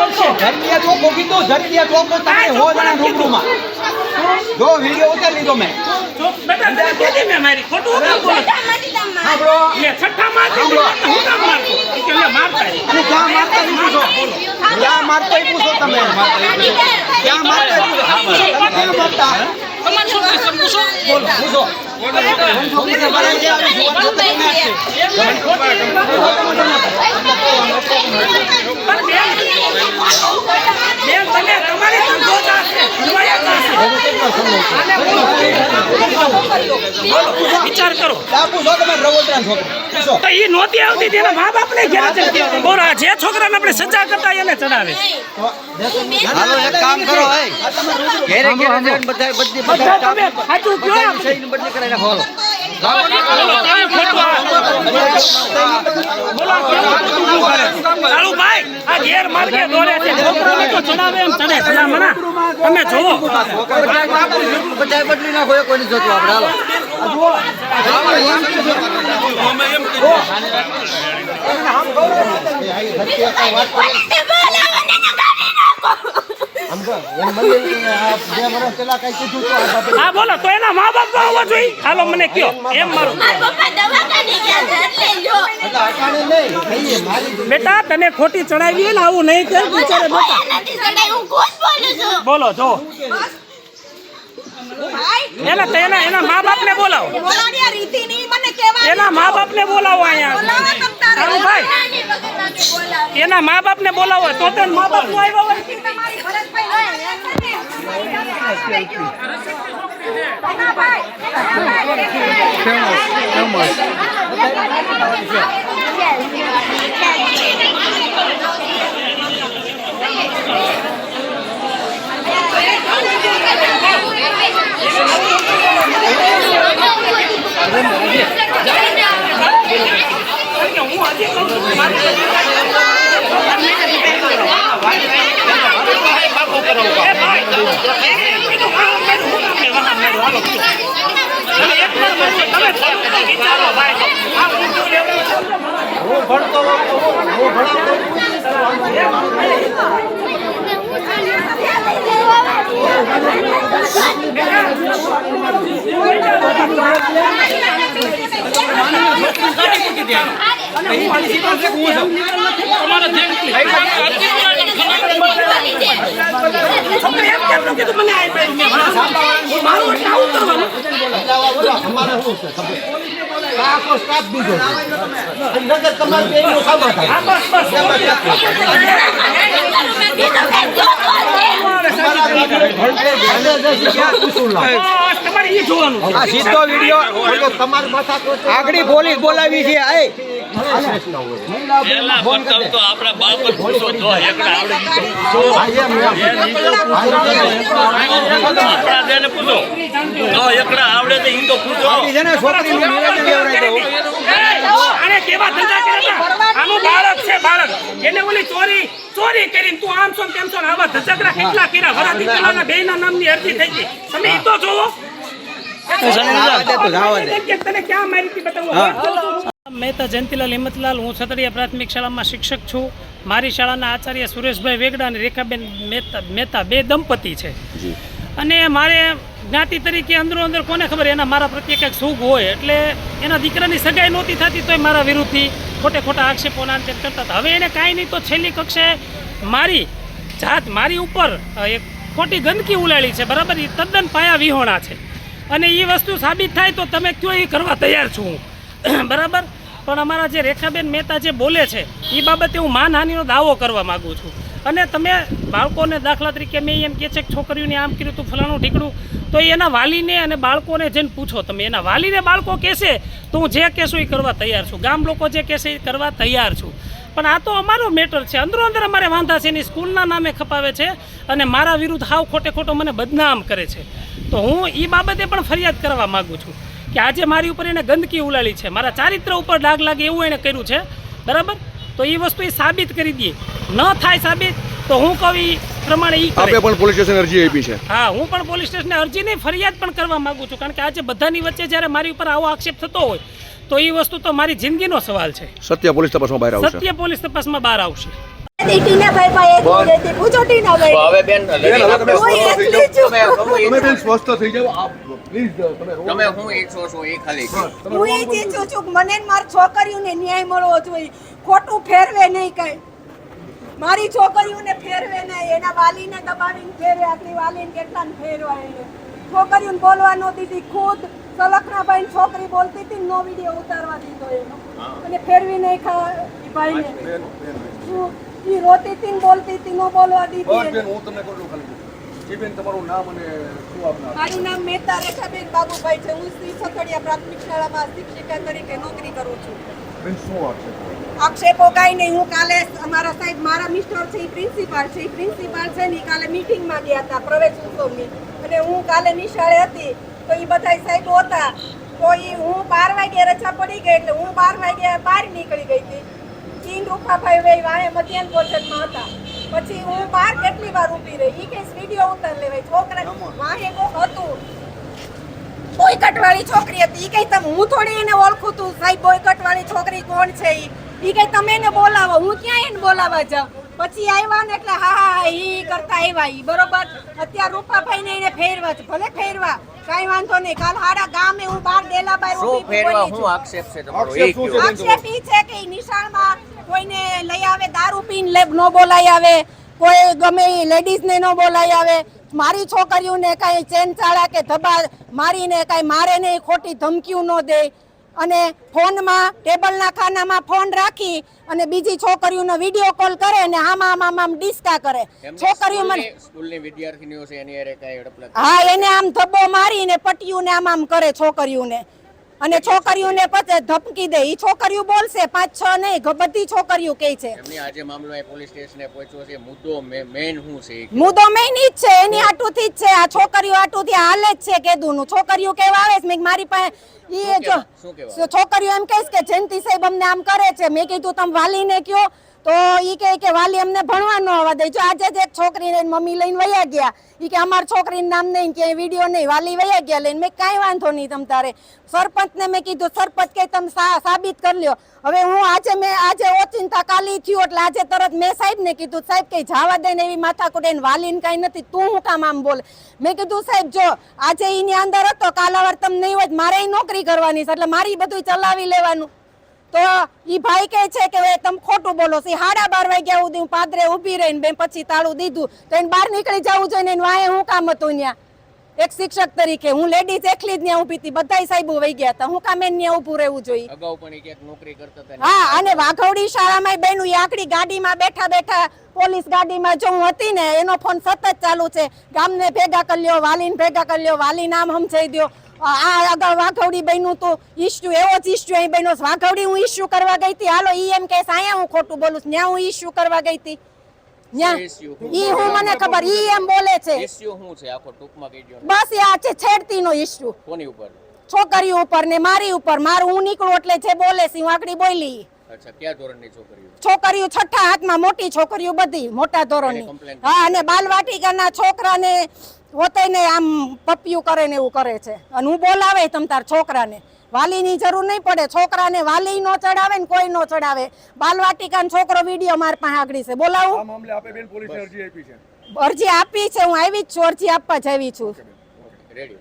કરશે ધરતીયા ચોકો કીધું ધરતીયા ચોકો તમે હો જણા રૂબરૂમાં જો વિડિયો ઉતારી લીધો મેં બેટા તને કીધી મેં મારી ખોટું કેમ બોલે સાંભળો લે છઠ્ઠા મારતી હું કામ મારતો કે લે મારતા અને ક્યાં મારતા ઈ પૂછો ક્યાં મારતા ઈ પૂછો તમે ક્યાં મારતા ઈ પૂછો ક્યાં મારતા તમારે શું કહેશો પૂછો બોલો પૂછો છોકરી મારા જે આવી જુવાન થતા બેન તમે તમારી સંતોષ છે વિચાર કરો પૂછો તમે રવોતરા છોકરી પૂછો તો ઈ નોતી આવતી તેના મા બાપ ને ઘેર છે બોલો જે છોકરાને આપણે સજા કરતા એને ચડાવે હાલો એક કામ કરો હે ઘેરે ઘેરે જઈને બધા બધી બધા તમે સાચું કયો સહીને બદલી કરાઈને બોલો ચાલુ ભાઈ આ ઘેર માર્ગે દોડે છે છોકરાને તો ચડાવે એમ ચડે ભલામણા તમે જોવો બધા બદલી નાખો એ કોઈની જોતું આપણે હાલો હા બોલો તો એના મા બાપ આવવા જોઈએ હાલો મને કયો એમ મારું બેટા તને ખોટી ચડાવી ને આવું નહીં કર બિચારે બેટા બોલો જો એના મા બાપ ને બોલાવો એના મા બાપ ને બોલાવો અહીંયા ભાઈ એના મા બાપ ને બોલાવો તો તે મા બાપ નું આવ્યો હોય સીધો વિડિયો આગળ પોલીસ બોલાવી છે આપણા બાપ પૂછો તો એકડા આવડે તો ઈ તો પૂછો આને કેવા ધંધા કર્યા આનું બાળક છે બાળક એને ઓલી ચોરી કરીને તું આમ છો તેમ છો આવા ધંધા કેટલા કર્યા વરાતી પેલાના બેયના નામની અરજી થઈ ગઈ તમે ઈ તો જોવો તને ક્યાં મારી હતી બતાવો મહેતા જયંતિલાલ હિંમતલાલ હું સતડિયા પ્રાથમિક શાળામાં શિક્ષક છું મારી શાળાના આચાર્ય સુરેશભાઈ વેગડા અને રેખાબેન મહેતા બે દંપતી છે અને મારે જ્ઞાતિ તરીકે અંદરો અંદર કોને ખબર એના મારા પ્રત્યે કંઈક સુખ હોય એટલે એના દીકરાની સગાઈ નહોતી થતી તોય મારા વિરુદ્ધથી ખોટા આક્ષેપોના અંતે કરતા હતા હવે એને કાંઈ નહીં તો છેલ્લી કક્ષાએ મારી ઉપર એક ખોટી ગંદકી ઉલાળી છે બરાબર એ તદ્દન પાયા વિહોણા છે અને એ વસ્તુ સાબિત થાય તો તમે કયો એ કરવા તૈયાર છું બરાબર પણ અમારા જે રેખાબેન મહેતા જે બોલે છે એ બાબતે હું માનહાનિનો દાવો કરવા માગું છું અને તમે બાળકોને દાખલા તરીકે મેં એમ કહે છે કે છોકરીઓને આમ કર્યું તું ફલાણું ઢીકડું તો એના વાલીને અને બાળકોને જઈને પૂછો તમે એના વાલીને બાળકો કહેશે તો હું જે કહેશું એ કરવા તૈયાર છું ગામ લોકો જે કહેશે એ કરવા તૈયાર છું પણ આ તો અમારો મેટર છે અંદરો અંદર અમારે વાંધા છે એની સ્કૂલના નામે ખપાવે છે અને મારા વિરુદ્ધ હાવ ખોટો મને બદનામ કરે છે તો હું એ બાબતે પણ ફરિયાદ કરવા માગું છું કે આજે મારી ઉપર એને ગંદકી ઉલાળી છે મારા ચારિત્ર ઉપર ડાઘ લાગે એવું એને કર્યું છે બરાબર તો એ વસ્તુ એ સાબિત કરી દઈએ ન થાય સાબિત તો હું કહું એ પ્રમાણે એ આપણે પણ પોલીસ સ્ટેશન અરજી આપી છે હા હું પણ પોલીસ સ્ટેશને અરજીની ફરિયાદ પણ કરવા માંગુ છું કારણ કે આજે બધાની વચ્ચે જ્યારે મારી ઉપર આવો આક્ષેપ થતો હોય તો એ વસ્તુ તો મારી જિંદગીનો સવાલ છે સત્ય પોલીસ તપાસમાં બહાર આવશે સત્ય પોલીસ તપાસમાં બહાર આવશે ટીનાભાઈ પાસે એક જ હતી. પૂછો ટીનાભાઈ. હવે બેન બેન, હવે તમે હું સ્વસ્થ થઈ એકલી છું. તમે બેન સ્વસ્થ થઈ જાઓ આપ પ્લીઝ તમે રો તમે હું ઈચ્છો છો એ ખાલી કહો. હું એ જ ઈચ્છું છું કે મને ને મારી છોકરીઓને ન્યાય મળવો જોઈએ. ખોટું ફેરવે નહીં કઈ. મારી છોકરીઓને ફેરવે નહીં. એના વાલીને દબાવીને ફેરવે. આટલી વાલીને કેટલાને ફેરવાય એને. છોકરીઓને બોલવા ન દીધી. ખુદ સલખનાભાઈ છોકરી બોલતી હતી નો વિડીયો ઉતારવા દીધો એનો. અને ફેરવી નહીં ભાઈને. ઈ રોતી હતી ને બોલતી હતી નો બોલવા દીધી બસ એને. બેન હું તમને કહું છું ખાલી જી બેન તમારું નામ અને શું આપના મારું નામ મહેતા રેખાબેન બાબુભાઈ છે. હું શ્રી સખડિયા પ્રાથમિક શાળામાં શિક્ષિકા તરીકે નોકરી કરું છું. બેન શું આપશે આક્ષેપો કાંઈ નહીં. હું કાલે અમારા સાહેબ મારા મિસ્ટર છે એ પ્રિન્સિપાલ છે. એ પ્રિન્સિપાલ છે ને ઈ કાલે મીટિંગમાં ગયા હતા પ્રવેશ ઉત્સવની. અને હું કાલે નિશાળે હતી તો એ બધા સાહેબો હતા. તો એ હું 12 વાગે રજા પડી ગઈ એટલે હું 12 વાગે બહાર નીકળી ગઈ હતી. ચીન રૂપાભાઈ વઈ વાણે મધ્યાહન ભોજનમાં હતા. પછી હું બહાર કેટલી વાર ઊભી રહી. ઈ કે વિડીયો ઉતાર લેવાય. છોકરા વાણે કોક હતું બોયકટ વાળી છોકરી હતી. ઈ કઈ તમે હું થોડી એને ઓળખું તું સાહેબ બોયકટ વાળી છોકરી કોણ છે ઈ કઈ તમે એને બોલાવો. હું ક્યાં એને બોલાવવા જાઉં. પછી આવ્યા ને એટલે હા ઈ કરતા આવ્યા ઈ બરોબર. અત્યારે રૂપાભાઈ ને એને ફેરવા છે. ભલે ફેરવા કઈ વાંધો નહીં. કાલ હાડા ગામે હું બાર ડેલાબાઈ શું ઊભી ફેરવા બોલી હું છું. આક્ષેપ છે તમારો આક્ષેપ એ શું કહો. છે? આક્ષેપ ઈ છે કે ઈ નિશાળમાં કોઈને લઈ આવે દારૂ પીને ન બોલાઈ આવે. કોઈ ગમે ઈ લેડીઝને ન બોલાઈ આવે. મારી છોકરીઓને કાંઈ ચેન ચાળા કે ધબા મારીને કાંઈ મારે નહીં. ખોટી ધમકીઓ ન દે. અને ફોનમાં ટેબલના ખાનામાં ફોન રાખી અને બીજી છોકરીઓનો વિડીયો કોલ કરે અને આમ ડિસ્કા કરે. છોકરીઓ મને સ્કૂલની વિદ્યાર્થીનીઓ છે એની હારે કાંઈ હડપલા હા એને આમ ધબ્બો મારીને પટીયુંને આમ કરે છોકરીઓને. અને છોકરીઓને પછી ધમકી દે. ઈ છોકરીઓ બોલશે 5-6 નહીં બધી છોકરીઓ કહે છે. એમની આજે મામલો એ પોલીસ સ્ટેશને પહોંચ્યો છે. મુદ્દો મેન શું છે એ કહો. મુદ્દો મેઈન ઈ જ છે. એની આટુથી જ છે. આ છોકરીઓ આટુથી હાલે જ છે કેદુનું. છોકરીઓ કેવા આવે છે મેં મારી પાસે ઈ જો શું કહેવાય? છોકરીઓ એમ કહે છે કે જયંતિ સાહેબ અમને આમ કરે છે. મેં કીધું તમે વાલીને કયો તો ઈ કહે કે વાલી અમને ભણવા ન આવવા દે. જો આજે જ એક છોકરીને મમ્મી લઈને વયા ગયા. ઈ કે અમાર છોકરીનું નામ નહીં કે વિડીયો નહીં વાલી વયા ગયા લઈને. મેં કાંઈ વાંધો નહીં તમ તારે. સરપંચને મેં કીધું સરપંચ કે તમે સાબિત કરી લ્યો. હવે હું આજે ઓચિંતા કાલી થયું એટલે આજે તરત મેં સાહેબને કીધું સાહેબ કઈ જવા દે ને એવી માથાકૂટ એને વાલીને કાંઈ નથી. તું હું કામ આમ બોલે. મેં કીધું સાહેબ જો આજે એની અંદર હતો કાલાવાર તમે નહીં હોય મારે નોકરી કરવાની છે એટલે મારી બધું ચલાવી લેવાનું. તો ઈ ભાઈ કહે છે કે તમે ખોટું બોલો છો. 12:30 વાગ્યા સુધી હું પાદરે ઊભી રહીને બેન પછી તાળું દીધું તો એને બહાર નીકળી જવું જોઈએ ને વાંહે હું કામ હતું ત્યાં એક શિક્ષક તરીકે. હું લેડીઝ એકલી જ ત્યાં ઊભી હતી. બધાય સાહેબો વહી ગયા હતા. હું કામ એને ત્યાં ઊભું રહેવું જોઈએ. અગાઉ પણ એક નોકરી કરતા હતા. હા અને વાઘવડી શાળામાં બેનું એ આકડી ગાડીમાં બેઠા પોલીસ ગાડીમાં જો હું હતી ને એનો ફોન સતત ચાલુ છે. ગામને ભેગા કરી લ્યો વાલીને ભેગા કરી લ્યો વાલી નામ સમજાઈ દો. આ આગળ વાઘવડી બન્યું તો ઇસ્યુ એવો જ ઇસ્યુ અહીં બન્યો. વાઘવડી હું ઇસ્યુ કરવા ગઈ હતી. હાલો ઈ એમ કે અહીંયા હું ખોટું બોલું છું. ત્યાં હું ઇસ્યુ કરવા ગઈ હતી. ઈ હું મને ખબર ઈ એમ બોલે છે. ઇસ્યુ શું છે આખો ટૂંકમાં કહી દો. બસ આ છે છેડતીનો ઇસ્યુ. કોની ઉપર? છોકરીઓ ઉપર ને મારી ઉપર. મારું હું નીકળું એટલે જે બોલે છે હું આકડી બોલી. અચ્છા કયા ધોરણની છોકરીઓ? છોકરીઓ 6ઠા હાથમાં મોટી છોકરીઓ બધી મોટા ધોરણની. હા અને બાલવાટિકાના છોકરાને હોતેને આમ પપિયું કરે ને એવું કરે છે. અને હું બોલાવે તમ તાર છોકરાને. વાલીની જરૂર નહીં પડે. છોકરાને વાલી નો ચડાવે ને કોઈ નો ચડાવે. બાલવાટિકાનો છોકરો વિડીયો માર પાસે આગળ છે. બોલાવું આ મામલે આપે બેન પોલીસને અરજી આપી છે અરજી આપી છે. હું આવી જ છું. અરજી આપવા જ આવી છું. રેડી.